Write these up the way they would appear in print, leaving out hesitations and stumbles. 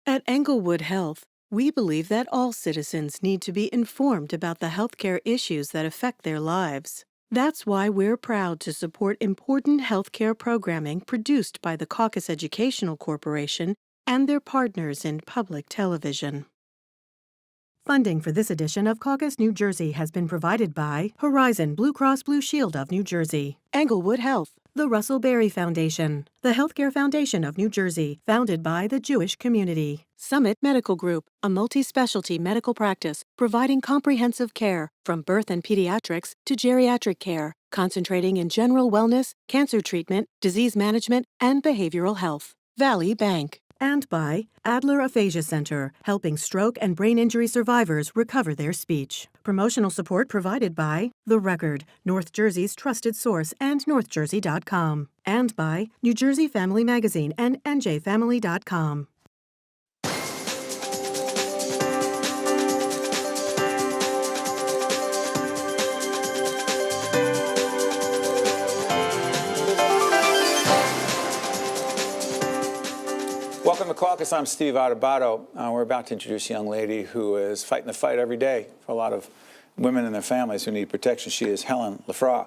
At Englewood Health, we believe that all citizens need to be informed about the healthcare issues that affect their lives. That's why we're proud to support important healthcare programming produced by the Caucus Educational Corporation and their partners in public television. Funding for this edition of Caucus New Jersey has been provided by Horizon Blue Cross Blue Shield of New Jersey, Englewood Health, the Russell Berry Foundation, the Healthcare Foundation of New Jersey, founded by the Jewish community, Summit Medical Group, a multi-specialty medical practice providing comprehensive care from birth and pediatrics to geriatric care, concentrating in general wellness, cancer treatment, disease management, and behavioral health, Valley Bank. And by Adler Aphasia Center, helping stroke and brain injury survivors recover their speech. Promotional support provided by The Record, North Jersey's trusted source, and NorthJersey.com. And by New Jersey Family Magazine and NJFamily.com. Welcome to Caucus. I'm Steve Adubato. We're about to introduce a young lady who is fighting the fight every day for a lot of women and their families who need protection. She is Helen R.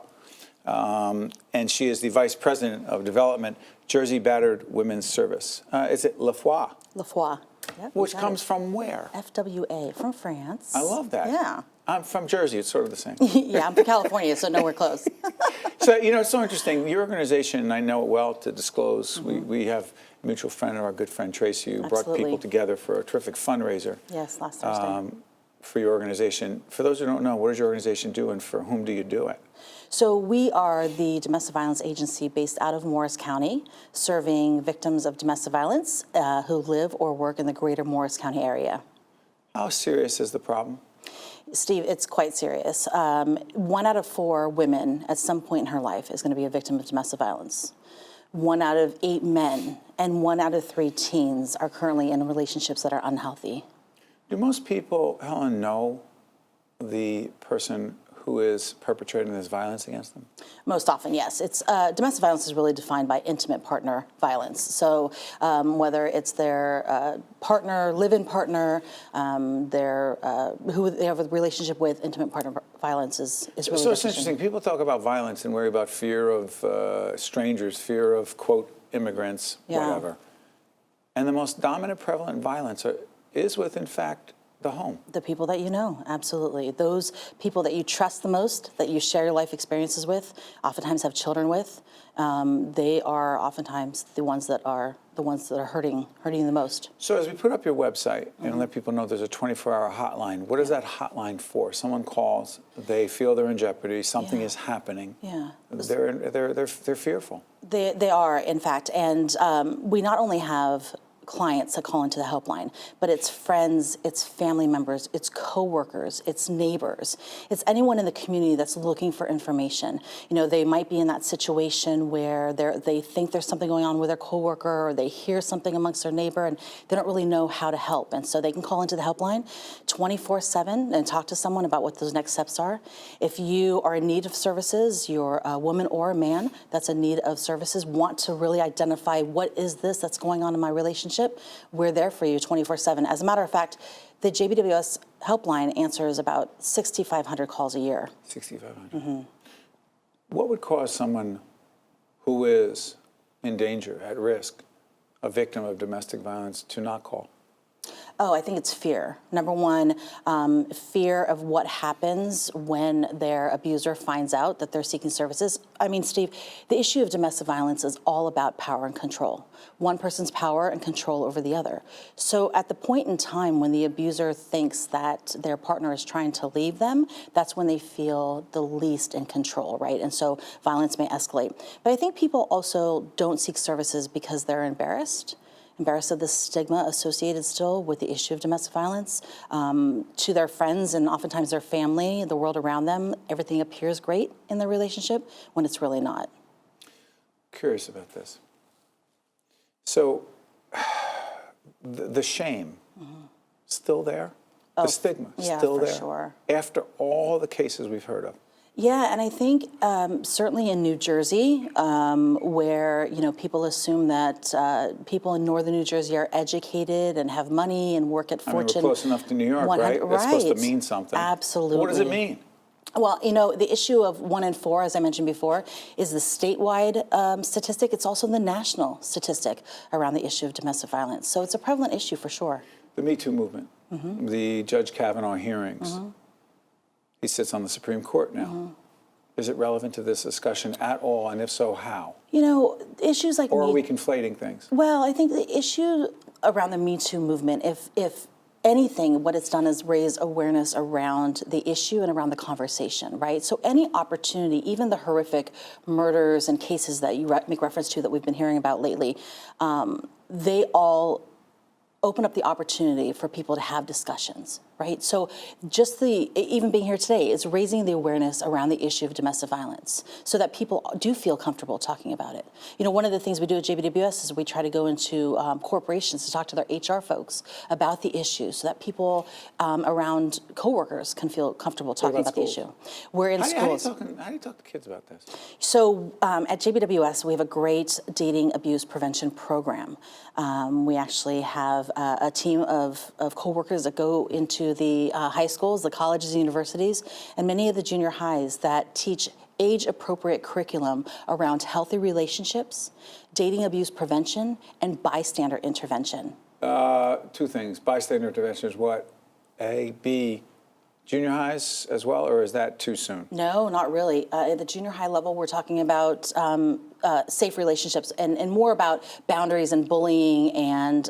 And she is the Vice President of Development, Jersey Battered Women's Service. Is it Frois? Frois. Yep, which comes from where? FWA, from France. I love that. Yeah. I'm from Jersey. It's sort of the same. Yeah, I'm from California, so nowhere close. So, you know, it's so interesting. Your organization, and I know it well to disclose, we have a mutual friend, our good friend Tracy, who brought people together for a terrific fundraiser. Yes, last Thursday. For your organization. For those who don't know, what does your organization do and for whom do you do it? So we are the domestic violence agency based out of Morris County, serving victims of domestic violence who live or work in the greater Morris County area. How serious is the problem? Steve, it's quite serious. 1 out of 4 women at some point in her life is going to be a victim of domestic violence. 1 out of 8 men and 1 out of 3 teens are currently in relationships that are unhealthy. Do most people, Helen, know the person who is perpetrating this violence against them? Most often, yes. It's domestic violence is really defined by intimate partner violence. So whether it's their partner, live-in partner, who they have a relationship with, intimate partner violence is really. So it's interesting. People talk about violence and worry about fear of strangers, fear of, quote, immigrants, whatever. And the most dominant prevalent violence is with, in fact, the home. The people that you know, absolutely. Those people that you trust the most, that you share your life experiences with, oftentimes have children with, they are oftentimes the ones that are hurting the most. So as we put up your website and let people know there's a 24-hour hotline, what is that hotline for? Someone calls, they feel they're in jeopardy, something is happening. Yeah. They're fearful. They are, in fact, and we not only have clients that call into the helpline, but it's friends, it's family members, it's coworkers, it's neighbors, it's anyone in the community that's looking for information. You know, they might be in that situation where they think there's something going on with their coworker, or they hear something amongst their neighbor and they don't really know how to help. And so they can call into the helpline 24/7 and talk to someone about what those next steps are. If you are in need of services, you're a woman or a man that's in need of services, want to really identify what is this that's going on in my relationship, we're there for you 24/7. As a matter of fact, the JBWS helpline answers about 6,500 calls a year. 6,500. Mm-hmm. What would cause someone who is in danger, at risk, a victim of domestic violence, to not call? Oh, I think it's fear. Number one, fear of what happens when their abuser finds out that they're seeking services. I mean, Steve, the issue of domestic violence is all about power and control. One person's power and control over the other. So at the point in time when the abuser thinks that their partner is trying to leave them, that's when they feel the least in control, right? And so violence may escalate. But I think people also don't seek services because they're embarrassed of the stigma associated still with the issue of domestic violence. To their friends and oftentimes their family, the world around them, everything appears great in their relationship when it's really not. Curious about this. So the shame, still there? The stigma, still there? Sure. After all the cases we've heard of? Yeah, and I think certainly in New Jersey, where people assume that people in northern New Jersey are educated and have money and work at Fortune. We're close enough to New York, right? That's supposed to mean something. Absolutely. What does it mean? Well, the issue of 1 in 4, as I mentioned before, is the statewide statistic. It's also the national statistic around the issue of domestic violence. So it's a prevalent issue for sure. The Me Too movement, the Judge Kavanaugh hearings. He sits on the Supreme Court now. Is it relevant to this discussion at all, and if so, how? Issues like Or are we conflating things? Well, I think the issue around the Me Too movement, if anything, what it's done is raise awareness around the issue and around the conversation, right? So any opportunity, even the horrific murders and cases that you make reference to that we've been hearing about lately, they all open up the opportunity for people to have discussions, right? So just even being here today is raising the awareness around the issue of domestic violence so that people do feel comfortable talking about it. One of the things we do at JBWS is we try to go into corporations to talk to their HR folks about the issue so that people around coworkers can feel comfortable talking about the issue. We're in schools. How do you talk to kids about this? So at JBWS, we have a great dating abuse prevention program. We actually have a team of coworkers that go into the high schools, the colleges and universities, and many of the junior highs that teach age-appropriate curriculum around healthy relationships, dating abuse prevention, and bystander intervention. 2 things. Bystander intervention is what? A, B, junior highs as well, or is that too soon? No, not really. At the junior high level, we're talking about safe relationships and more about boundaries and bullying and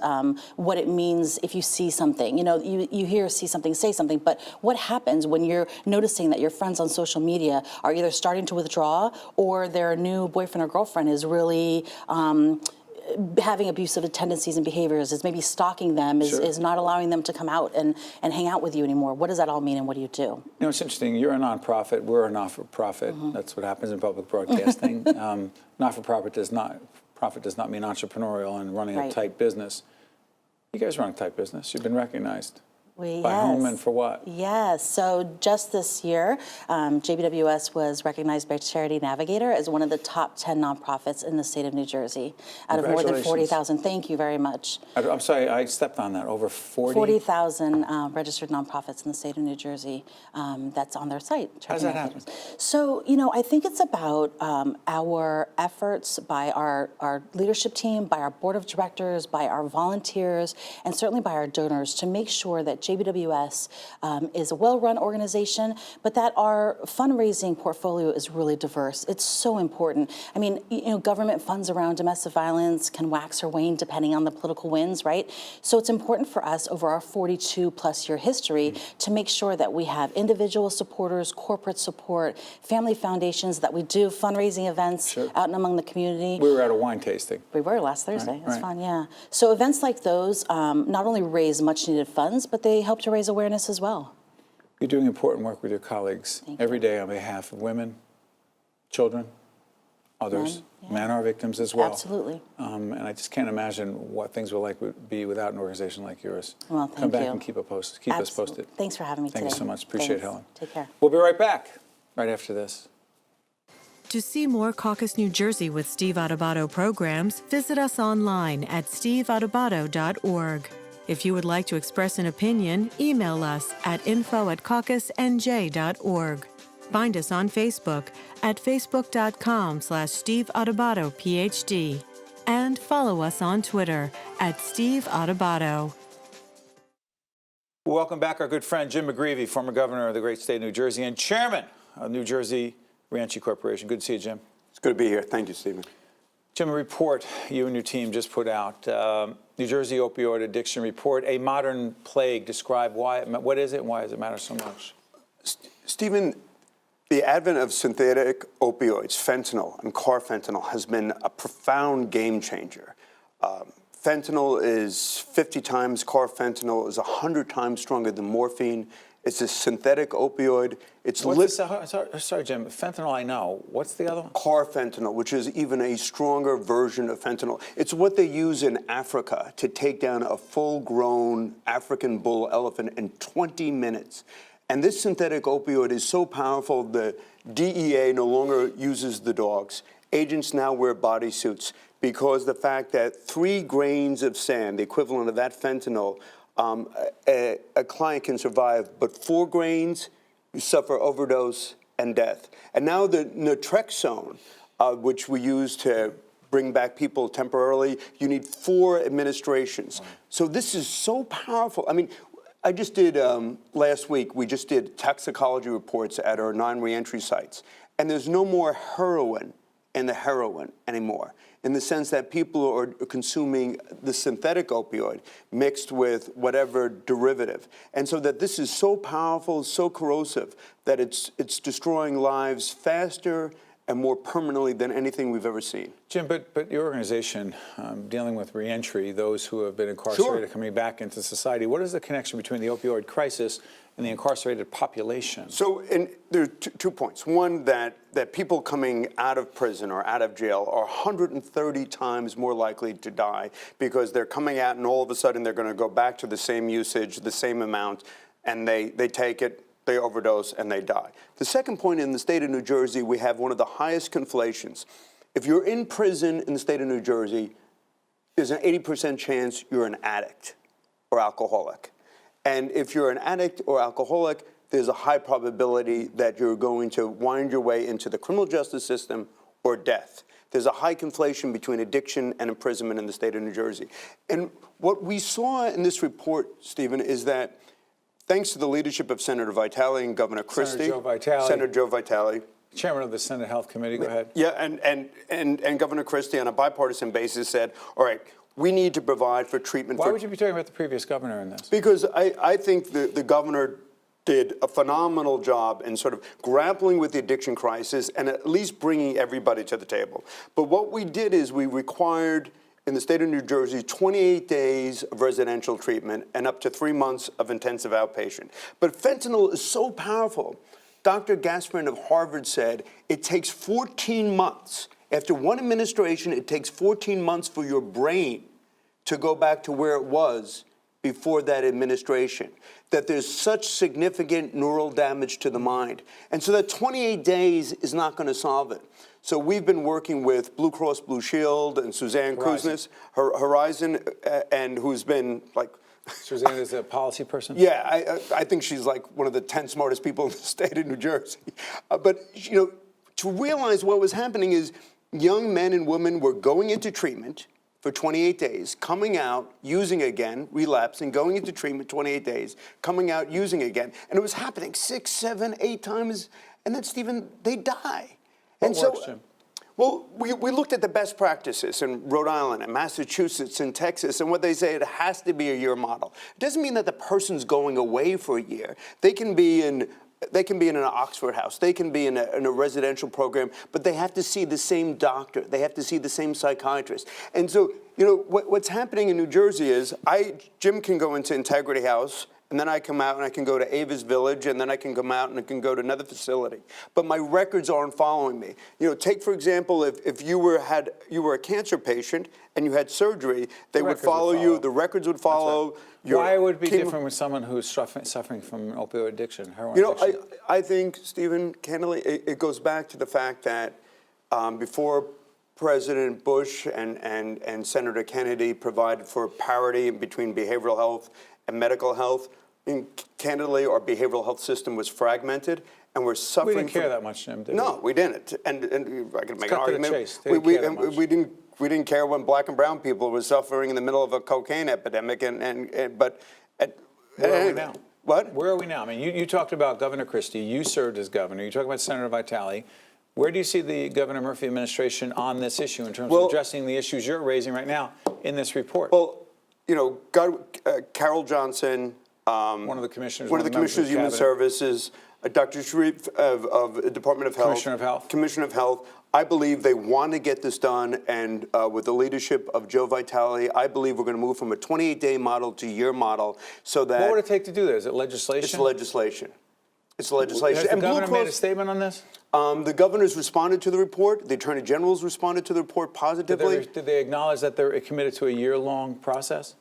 what it means if you see something. You hear see something, say something, but what happens when you're noticing that your friends on social media are either starting to withdraw or their new boyfriend or girlfriend is really having abusive tendencies and behaviors, is maybe stalking them, is not allowing them to come out and hang out with you anymore. What does that all mean and what do you do? It's interesting. You're a nonprofit. We're a not-for-profit. That's what happens in public broadcasting. Not-for-profit does not mean entrepreneurial and running a tight business. You guys run a tight business. You've been recognized. By whom and for what? Yes. So just this year, JBWS was recognized by Charity Navigator as one of the top 10 nonprofits in the state of New Jersey out of more than 40,000. Thank you very much. I'm sorry, I stepped on that. Over 40,000 registered nonprofits in the state of New Jersey. That's on their site. How does that happen? So, I think it's about our efforts by our leadership team, by our board of directors, by our volunteers, and certainly by our donors to make sure that JBWS is a well-run organization, but that our fundraising portfolio is really diverse. It's so important. I mean, government funds around domestic violence can wax or wane depending on the political winds, right? So it's important for us over our 42-plus year history to make sure that we have individual supporters, corporate support, family foundations, that we do fundraising events out and among the community. We were at a wine tasting. We were last Thursday. It was fun, yeah. So events like those not only raise much-needed funds, but they help to raise awareness as well. You're doing important work with your colleagues every day on behalf of women, children, others. Men are victims as well. Absolutely. And I just can't imagine what things would be without an organization like yours. Well, thank you. Come back and keep us posted. Thanks for having me today. Thank you so much. Appreciate it, Helen. Take care. We'll be right back right after this. To see more Caucus New Jersey with Steve Adubato programs, visit us online at steveadubato.org. If you would like to express an opinion, email us at info@caucusnj.org. Find us on Facebook at facebook.com/Steve Adubato PhD. And follow us on Twitter at Steve Adubato. Welcome back, our good friend Jim McGreevey, former governor of the great state of New Jersey and chairman of New Jersey Reentry Corporation. Good to see you, Jim. It's good to be here. Thank you, Stephen. Jim, a report you and your team just put out, New Jersey Opioid Addiction Report, A Modern Plague. Describe what is it and why does it matter so much? Stephen, the advent of synthetic opioids, fentanyl and carfentanil, has been a profound game changer. Fentanyl is 50 times, carfentanil is 100 times stronger than morphine. It's a synthetic opioid. Sorry, Jim. Fentanyl, I know. What's the other one? Carfentanil, which is even a stronger version of fentanyl. It's what they use in Africa to take down a full-grown African bull elephant in 20 minutes. And this synthetic opioid is so powerful, the DEA no longer uses the dogs. Agents now wear bodysuits because the fact that 3 grains of sand, the equivalent of that fentanyl, a client can survive, but 4 grains, you suffer overdose and death. And now the naltrexone, which we use to bring back people temporarily, you need 4 administrations. Wow. So this is so powerful. I mean, I just did, last week, we just did toxicology reports at our 9 reentry sites. And there's no more heroin in the heroin anymore, in the sense that people are consuming the synthetic opioid mixed with whatever derivative. And so that this is so powerful, so corrosive, that it's destroying lives faster and more permanently than anything we've ever seen. Jim, but your organization, dealing with reentry, those who have been incarcerated, Sure, coming back into society, what is the connection between the opioid crisis and the incarcerated population? So there are 2 points. One, that people coming out of prison or out of jail are 130 times more likely to die because they're coming out and all of a sudden they're going to go back to the same usage, the same amount, and they take it, they overdose, and they die. The second point, in the state of New Jersey, we have one of the highest conflations. If you're in prison in the state of New Jersey, there's an 80% chance you're an addict or alcoholic. And if you're an addict or alcoholic, there's a high probability that you're going to wind your way into the criminal justice system or death. There's a high conflation between addiction and imprisonment in the state of New Jersey. And what we saw in this report, Stephen, is that thanks to the leadership of Senator Vitale and Governor Christie, Senator Joe Vitale, Chairman of the Senate Health Committee, go ahead. Yeah, and Governor Christie, on a bipartisan basis, said, all right, we need to provide for treatment. Why would you be talking about the previous governor in this? Because I think the governor did a phenomenal job in sort of grappling with the addiction crisis and at least bringing everybody to the table. But what we did is we required, in the state of New Jersey, 28 days of residential treatment and up to 3 months of intensive outpatient. But fentanyl is so powerful. Dr. Gasperin of Harvard said it takes 14 months. After one administration, it takes 14 months for your brain to go back to where it was before that administration, that there's such significant neural damage to the mind. And so that 28 days is not going to solve it. So we've been working with Blue Cross Blue Shield and Suzanne Kuznis, Horizon, and who's been like... Suzanne is a policy person? Yeah, I think she's like one of the 10 smartest people in the state of New Jersey. But, you know, to realize what was happening is young men and women were going into treatment for 28 days, coming out, using again, relapsing, going into treatment 28 days, coming out, using again. And it was happening 6, 7, 8 times. And then, Stephen, they die. What works, Jim? Well, we looked at the best practices in Rhode Island and Massachusetts and Texas, and what they say, it has to be a year model. It doesn't mean that the person's going away for a year. They can be in an Oxford house. They can be in a residential program, but they have to see the same doctor. They have to see the same psychiatrist. And so, you know, what's happening in New Jersey is Jim can go into Integrity House, and then I come out and I can go to Ava's Village, and then I can come out and I can go to another facility. But my records aren't following me. You know, take, for example, if you were a cancer patient and you had surgery, they would follow you, the records would follow. Right. Why would it be different with someone who's suffering from an opioid addiction, heroin addiction? I think, Stephen, candidly, it goes back to the fact that before President Bush and Senator Kennedy provided for parity between behavioral health and medical health, candidly, our behavioral health system was fragmented, and we're suffering. We didn't care that much, Jim, did we? No, we didn't. And I can make an argument. We didn't care when black and brown people were suffering in the middle of a cocaine epidemic. But where are we now? What? Where are we now? I mean, you talked about Governor Christie. You served as governor. You talked about Senator Vitale. Where do you see the Governor Murphy administration on this issue in terms of addressing the issues you're raising right now in this report? Well, you know, Carol Johnson, one of the commissioners of Human Services, Dr. Sharif of the Department of Health, Commissioner of Health. I believe they want to get this done, and with the leadership of Joe Vitale, I believe we're going to move from a 28-day model to a year model, so that. What would it take to do that? Is it legislation? It's legislation. It's legislation. Has the governor made a statement on this? The governor's responded to the report. The attorney general's responded to the report positively. Did they acknowledge that they're committed to a year-long process?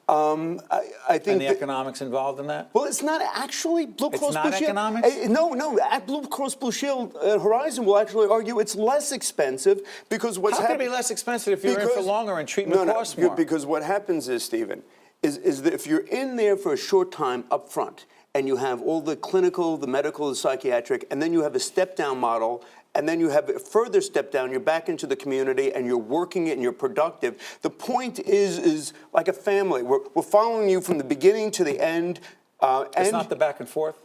I think And the economics involved in that? Well, it's not actually Blue Cross not Blue Shield. economics? No. At Blue Cross Blue Shield, Horizon will actually argue it's less expensive because what's How can it be less expensive if you're in for longer and treatment costs more? Because what happens is, Stephen, is that if you're in there for a short time up front and you have all the clinical, the medical, the psychiatric, and then you have a step-down model, and then you have a further step down, you're back into the community and you're working it and you're productive. The point is like a family. We're following you from the beginning to the end. It's not the back and forth?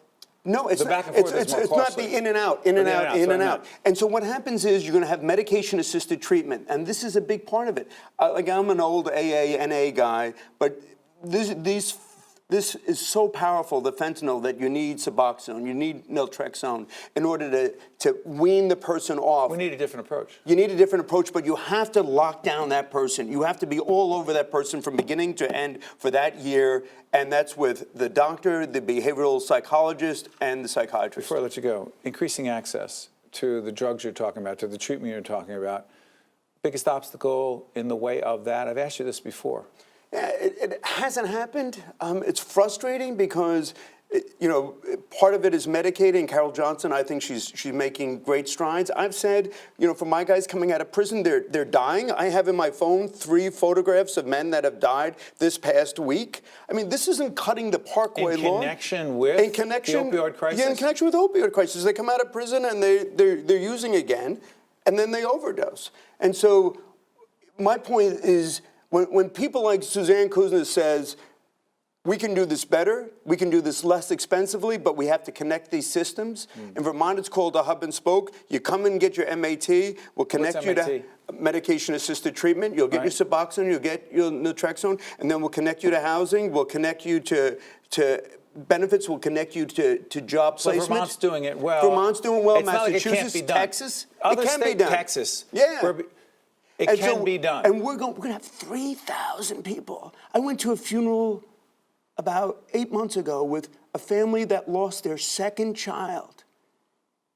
No, it's the back and forth is more it's not the in and out, in and out, in and out. And so what happens is you're going to have medication-assisted treatment, and this is a big part of it. Like I'm an old AA, NA guy, but this is so powerful, the fentanyl, that you need Suboxone, you need naltrexone in order to wean the person off. We need a different approach. You need a different approach, but you have to lock down that person. You have to be all over that person from beginning to end for that year, and that's with the doctor, the behavioral psychologist, and the psychiatrist. Before I let you go, increasing access to the drugs you're talking about, to the treatment you're talking about, biggest obstacle in the way of that? I've asked you this before. It hasn't happened. It's frustrating because, part of it is medicating. Carol Johnson, I think she's making great strides. I've said, for my guys coming out of prison, they're dying. I have in my phone 3 photographs of men that have died this past week. I mean, this isn't cutting the Parkway law. In connection with the opioid crisis? Yeah, in connection with the opioid crisis. They come out of prison and they're using again, and then they overdose. And so my point is, when people like Suzanne Kuzna says, we can do this better, we can do this less expensively, but we have to connect these systems. In Vermont, it's called a hub and spoke. You come and get your MAT, we'll connect you to medication-assisted treatment. You'll get your Suboxone, you'll get your naltrexone, and then we'll connect you to housing, we'll connect you to benefits, will connect you to job placement. So Vermont's doing it well. Vermont's doing well. It's Massachusetts, not like it can't be done. Texas, Other it can state, be done. Texas. Yeah. It can be done. And we're going to have 3,000 people. I went to a funeral about 8 months ago with a family that lost their second child.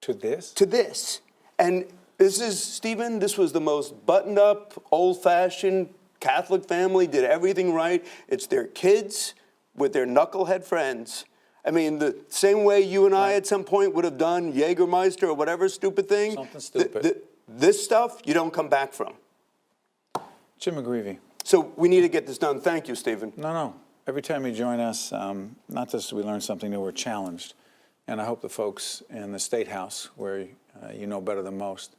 To this? To this. And Stephen, this was the most buttoned up, old-fashioned Catholic family, did everything right. It's their kids with their knucklehead friends. I mean, the same way you and I at some point would have done Jägermeister or whatever stupid thing. Something stupid. This stuff, you don't come back from. Jim McGreevey. So we need to get this done. Thank you, Stephen. No. Every time you join us, not just we learn something new, we're challenged. And I hope the folks in the State House, where you know better than most,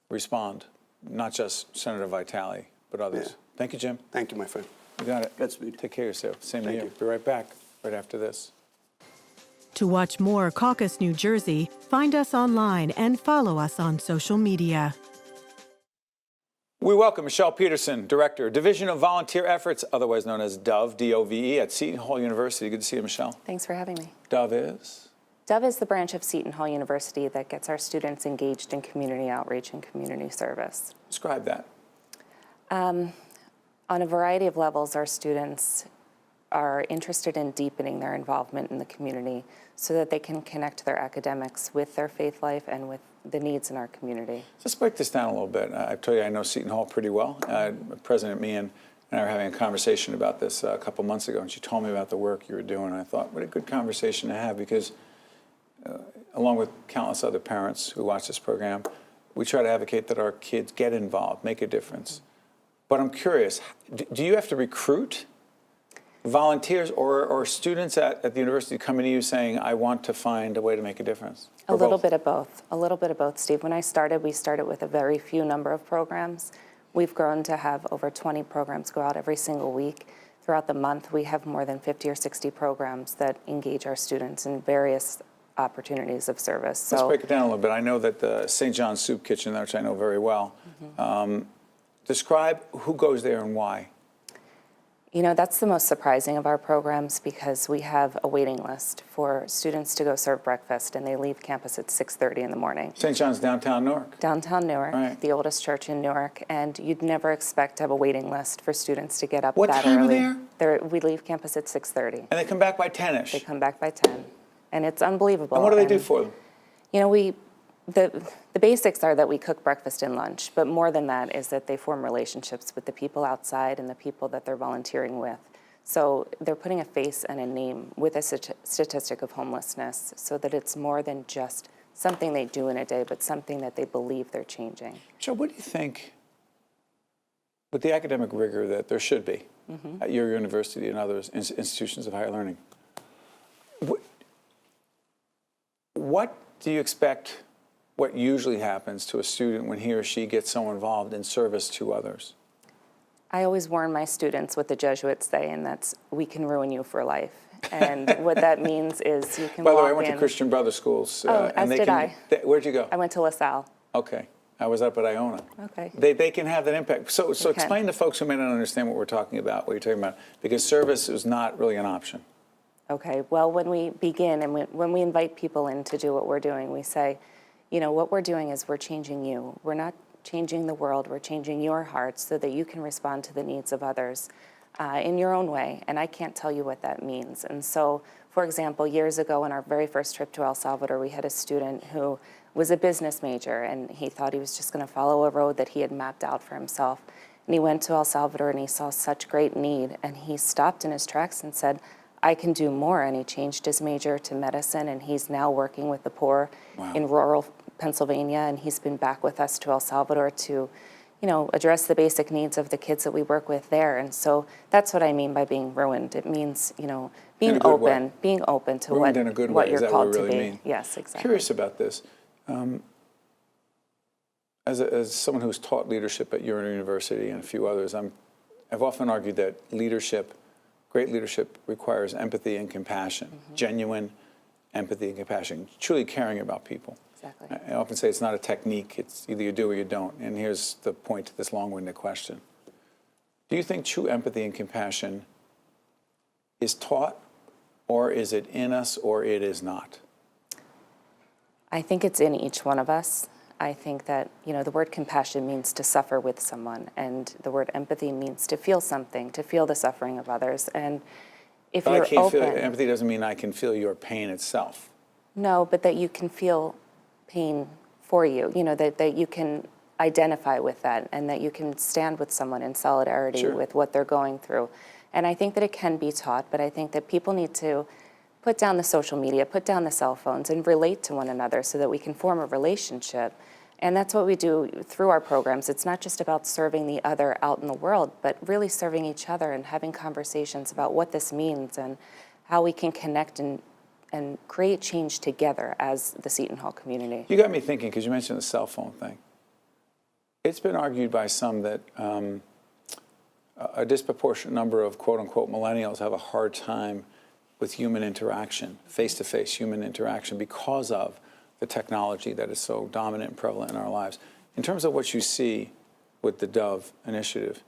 respond. Not just Senator Vitale, but others. Yeah. Thank you, Jim. Thank you, my friend. You got it. Godspeed. Take care of yourself. Same to Thank you. you. Be right back, right after this. To watch more Caucus New Jersey, find us online and follow us on social media. We welcome Michelle Peterson, Director, Division of Volunteer Efforts, otherwise known as DOVE, D-O-V-E, at Seton Hall University. Good to see you, Michelle. Thanks for having me. DOVE is? DOVE is the branch of Seton Hall University that gets our students engaged in community outreach and community service. Describe that. On a variety of levels, our students are interested in deepening their involvement in the community so that they can connect their academics with their faith life and with the needs in our community. Let's break this down a little bit. I told you I know Seton Hall pretty well. President Meehan and I were having a conversation about this a couple months ago, and she told me about the work you were doing. And I thought, what a good conversation to have, because along with countless other parents who watch this program, we try to advocate that our kids get involved, make a difference. But I'm curious, do you have to recruit volunteers or students at the university coming to you saying, I want to find a way to make a difference? A little bit of both. A little bit of both, Steve. When I started, we started with a very few number of programs. We've grown to have over 20 programs go out every single week. Throughout the month, we have more than 50 or 60 programs that engage our students in various opportunities of service. Let's break it down a little bit. I know that the St. John's Soup Kitchen, which I know very well, describe who goes there and why. You know, that's the most surprising of our programs, because we have a waiting list for students to go serve breakfast, and they leave campus at 6:30 in the morning. St. John's, downtown Newark. Downtown Newark, right. The oldest church in Newark, and you'd never expect to have a waiting list for students to get up What that time are early. they We leave campus at 6:30. And they come back by 10-ish. They come back by 10, and it's unbelievable. And what do they do for them? You know, the basics are that we cook breakfast and lunch, but more than that is that they form relationships with the people outside and the people that they're volunteering with. So they're putting a face and a name with a statistic of homelessness so that it's more than just something they do in a day, but something that they believe they're changing. Joe, what do you think, with the academic rigor that there should be at your university and others, institutions of higher learning, what do you expect, what usually happens to a student when he or she gets so involved in service to others? I always warn my students what the Jesuits say, and that's, we can ruin you for life. And what that means is you can By the way, walk I went to in- Christian Brothers schools. as did I. Where'd you go? I went to LaSalle. Okay. I was up at Iona. Okay. They can have that impact. So can. explain to folks who may not understand what we're talking about, what you're talking about, because service is not really an option. Okay, well, when we begin and when we invite people in to do what we're doing, we say, you know, what we're doing is we're changing you. We're not changing the world, we're changing your heart so that you can respond to the needs of others in your own way, and I can't tell you what that means. And so, for example, years ago on our very first trip to El Salvador, we had a student who was a business major, and he thought he was just going to follow a road that he had mapped out for himself. And he went to El Salvador and he saw such great need, and he stopped in his tracks and said, I can do more. And he changed his major to medicine, and he's now working with the poor in rural Pennsylvania, and he's been back with us to El Salvador to, you know, address the basic needs of the kids that we work with there. And so that's what I mean by being ruined. It means, you know, being open to Ruined in a good what way. you're Is that called what we really to be. mean? Yes, exactly. Curious about this. As someone who's taught leadership at your university and a few others, I've often argued that leadership, great leadership, requires empathy and compassion, genuine empathy and compassion, truly caring about people. Exactly. I often say it's not a technique, it's either you do or you don't. And here's the point to this long-winded question. Do you think true empathy and compassion is taught, or is it in us, or it is not? I think it's in each one of us. I think that, you know, the word compassion means to suffer with someone, and the word empathy means to feel something, to feel the suffering of others. And if But you're I can't feel, open, empathy doesn't mean I can feel your pain itself. no, but that you can feel pain for you, you know, that you can identify with that, and that you can stand with someone in solidarity Sure. with what they're going through. And I think that it can be taught, but I think that people need to put down the social media, put down the cell phones, and relate to one another so that we can form a relationship. And that's what we do through our programs. It's not just about serving the other out in the world, but really serving each other and having conversations about what this means and how we can connect and create change together as the Seton Hall community. You got me thinking, because you mentioned the cell phone thing. It's been argued by some that a disproportionate number of quote-unquote millennials have a hard time with human interaction, face-to-face human interaction, because of the technology that is so dominant and prevalent in our lives. In terms of what you see with the Dove initiative,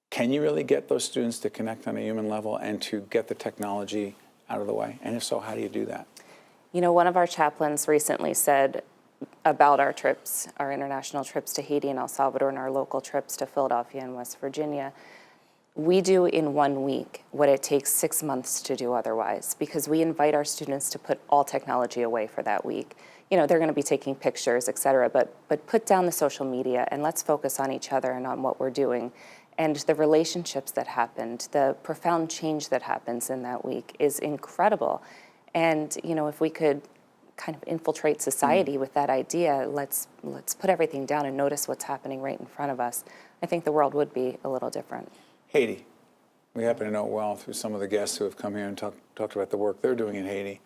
can you really get those students to connect on a human level and to get the technology out of the way? And if so, how do you do that? You know, one of our chaplains recently said about our trips, our international trips to Haiti and El Salvador and our local trips to Philadelphia and West Virginia, we do in 1 week what it takes 6 months to do otherwise, because we invite our students to put all technology away for that week. You know, they're going to be taking pictures, et cetera, but put down the social media and let's focus on each other and on what we're doing. And the relationships that happened, the profound change that happens in that week is incredible. And, you know, if we could kind of infiltrate society with that idea, let's put everything down and notice what's happening right in front of us, I think the world would be a little different. Haiti. We happen to know well through some of the guests who have come here and talked about the work they're doing in Haiti.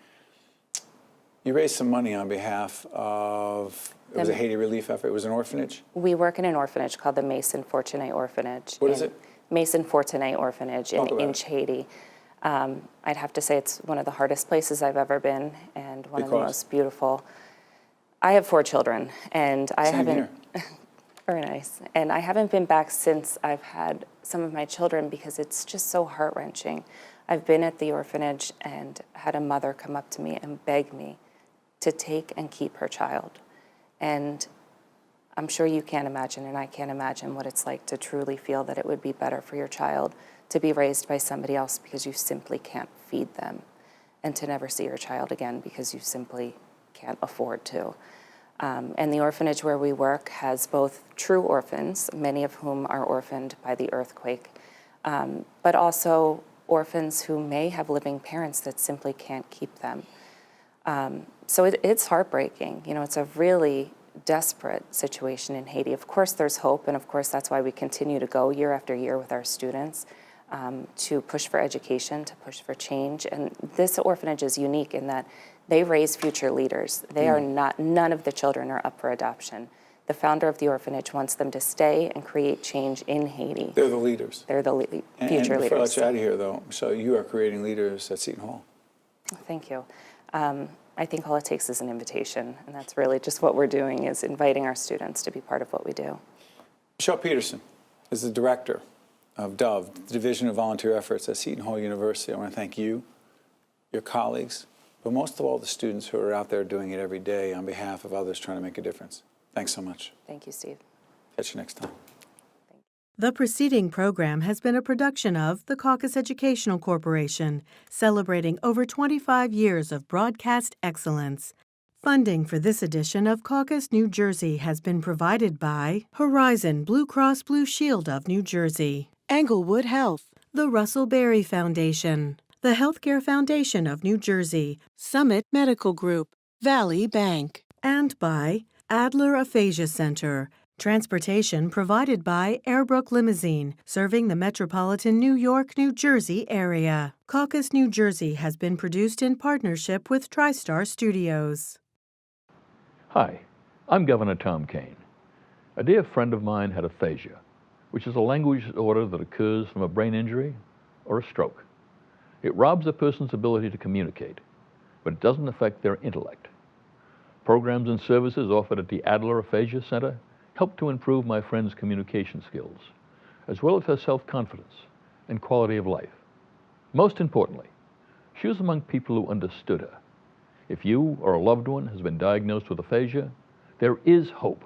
You raised some money on behalf of, it was a Haiti relief effort. It was an orphanage? We work in an orphanage called the Mason Fortuné Orphanage. What is it? Mason Fortuné Orphanage in Inch, Haiti. I'd have to say it's one of the hardest places I've ever been, and one of the most beautiful. I have 4 children, and I Same haven't. here. Very nice. And I haven't been back since I've had some of my children because it's just so heart-wrenching. I've been at the orphanage and had a mother come up to me and beg me to take and keep her child. And I'm sure you can't imagine, and I can't imagine what it's like to truly feel that it would be better for your child to be raised by somebody else because you simply can't feed them, and to never see your child again because you simply can't afford to. And the orphanage where we work has both true orphans, many of whom are orphaned by the earthquake, but also orphans who may have living parents that simply can't keep them. So it's heartbreaking. You know, it's a really desperate situation in Haiti. Of course, there's hope, and of course, that's why we continue to go year after year with our students to push for education, to push for change. And this orphanage is unique in that they raise future leaders. They are not, none of the children are up for adoption. The founder of the orphanage wants them to stay and create change in Haiti. They're the leaders. They're the future and before leaders. I let you out of here, though, so you are creating leaders at Seton Hall. Thank you. I think all it takes is an invitation, and that's really just what we're doing, is inviting our students to be part of what we do. Michelle Peterson is the director of DOVE, the Division of Volunteer Efforts at Seton Hall University. I want to thank you, your colleagues, but most of all the students who are out there doing it every day on behalf of others trying to make a difference. Thanks so much. Thank you, Steve. Catch you next time. The preceding program has been a production of the Caucus Educational Corporation, celebrating over 25 years of broadcast excellence. Funding for this edition of Caucus New Jersey has been provided by Horizon Blue Cross Blue Shield of New Jersey, Englewood Health, the Russell Berry Foundation, the Healthcare Foundation of New Jersey, Summit Medical Group, Valley Bank, and by Adler Aphasia Center. Transportation provided by Airbrook Limousine, serving the metropolitan New York, New Jersey area. Caucus New Jersey has been produced in partnership with TriStar Studios. Hi, I'm Governor Tom Kean. A dear friend of mine had aphasia, which is a language disorder that occurs from a brain injury or a stroke. It robs a person's ability to communicate, but it doesn't affect their intellect. Programs and services offered at the Adler Aphasia Center helped to improve my friend's communication skills, as well as her self-confidence and quality of life. Most importantly, she was among people who understood her. If you or a loved one has been diagnosed with aphasia, there is hope.